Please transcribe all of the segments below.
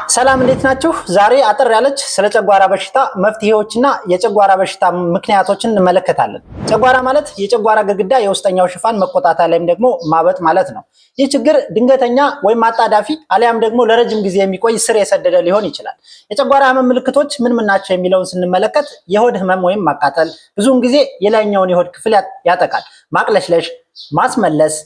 ሰላም እንዴት ናችሁ? ዛሬ አጠር ያለች ስለ ጨጓራ በሽታ መፍትሄዎችና የጨጓራ በሽታ ምክንያቶችን እንመለከታለን። ጨጓራ ማለት የጨጓራ ግድግዳ የውስጠኛው ሽፋን መቆጣጠር ላይም ደግሞ ማበጥ ማለት ነው። ይህ ችግር ድንገተኛ ወይም አጣዳፊ አሊያም ደግሞ ለረጅም ጊዜ የሚቆይ ስር የሰደደ ሊሆን ይችላል። የጨጓራ ህመም ምልክቶች ምን ናቸው የሚለውን ስንመለከት የሆድ ህመም ወይም ማቃጠል ብዙውን ጊዜ የላይኛውን የሆድ ክፍል ያጠቃል። ማቅለሽለሽ፣ ማስመለስ፣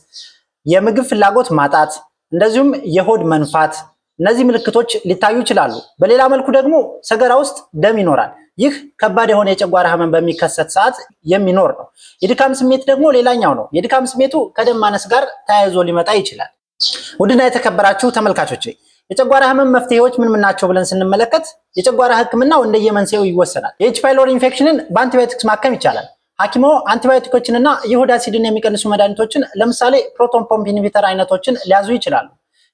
የምግብ ፍላጎት ማጣት እንደዚሁም የሆድ መንፋት እነዚህ ምልክቶች ሊታዩ ይችላሉ። በሌላ መልኩ ደግሞ ሰገራ ውስጥ ደም ይኖራል። ይህ ከባድ የሆነ የጨጓራ ህመም በሚከሰት ሰዓት የሚኖር ነው። የድካም ስሜት ደግሞ ሌላኛው ነው። የድካም ስሜቱ ከደም ማነስ ጋር ተያይዞ ሊመጣ ይችላል። ውድና የተከበራችሁ ተመልካቾች የጨጓራ ህመም መፍትሄዎች ምን ናቸው ብለን ስንመለከት የጨጓራ ህክምናው እንደየመንስኤው ይወሰናል። የኤች ፓይሎሪ ኢንፌክሽንን በአንቲባዮቲክስ ማከም ይቻላል። ሐኪሞ አንቲባዮቲኮችንና የሆድ አሲድን የሚቀንሱ መድኃኒቶችን ለምሳሌ ፕሮቶን ፖምፕ ኢንሂቢተር አይነቶችን ሊያዙ ይችላሉ።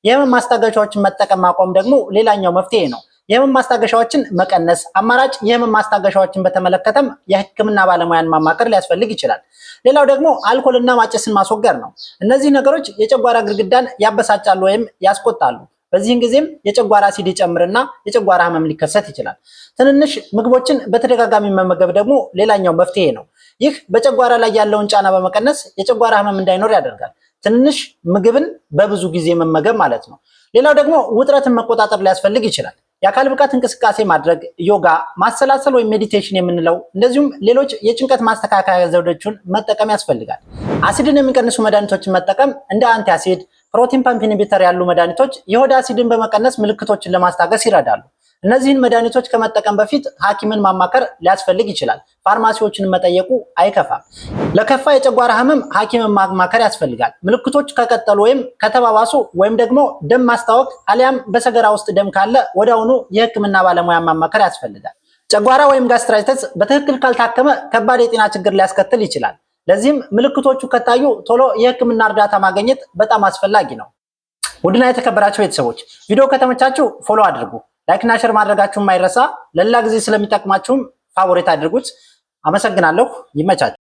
የህመም ማስታገሻዎችን መጠቀም ማቆም ደግሞ ሌላኛው መፍትሄ ነው። የህመም ማስታገሻዎችን መቀነስ አማራጭ የህመም ማስታገሻዎችን በተመለከተም የህክምና ባለሙያን ማማከር ሊያስፈልግ ይችላል። ሌላው ደግሞ አልኮልና ማጨስን ማስወገድ ነው። እነዚህ ነገሮች የጨጓራ ግድግዳን ያበሳጫሉ ወይም ያስቆጣሉ። በዚህን ጊዜም የጨጓራ አሲድ ይጨምርና የጨጓራ ህመም ሊከሰት ይችላል። ትንንሽ ምግቦችን በተደጋጋሚ መመገብ ደግሞ ሌላኛው መፍትሄ ነው። ይህ በጨጓራ ላይ ያለውን ጫና በመቀነስ የጨጓራ ህመም እንዳይኖር ያደርጋል። ትንንሽ ምግብን በብዙ ጊዜ መመገብ ማለት ነው። ሌላው ደግሞ ውጥረትን መቆጣጠር ሊያስፈልግ ይችላል። የአካል ብቃት እንቅስቃሴ ማድረግ፣ ዮጋ፣ ማሰላሰል ወይም ሜዲቴሽን የምንለው እንደዚሁም ሌሎች የጭንቀት ማስተካከያ ዘዴዎችን መጠቀም ያስፈልጋል። አሲድን የሚቀንሱ መድኃኒቶችን መጠቀም እንደ አንቲ አሲድ፣ ፕሮቲን ፐምፕ ኢንሂቢተር ያሉ መድኃኒቶች የሆድ አሲድን በመቀነስ ምልክቶችን ለማስታገስ ይረዳሉ። እነዚህን መድኃኒቶች ከመጠቀም በፊት ሐኪምን ማማከር ሊያስፈልግ ይችላል። ፋርማሲዎችን መጠየቁ አይከፋም። ለከፋ የጨጓራ ህመም ሐኪምን ማማከር ያስፈልጋል። ምልክቶች ከቀጠሉ ወይም ከተባባሱ ወይም ደግሞ ደም ማስታወክ አሊያም በሰገራ ውስጥ ደም ካለ ወዲያውኑ የህክምና ባለሙያ ማማከር ያስፈልጋል። ጨጓራ ወይም ጋስትራይተስ በትክክል ካልታከመ ከባድ የጤና ችግር ሊያስከትል ይችላል። ለዚህም ምልክቶቹ ከታዩ ቶሎ የህክምና እርዳታ ማግኘት በጣም አስፈላጊ ነው። ውድና የተከበራችሁ ቤተሰቦች ቪዲዮ ከተመቻችሁ ፎሎ አድርጉ። ላይክ እና ሼር ማድረጋችሁን ማይረሳ። ለሌላ ጊዜ ስለሚጠቅማችሁም ፋቮሪት አድርጉት። አመሰግናለሁ። ይመቻችሁ።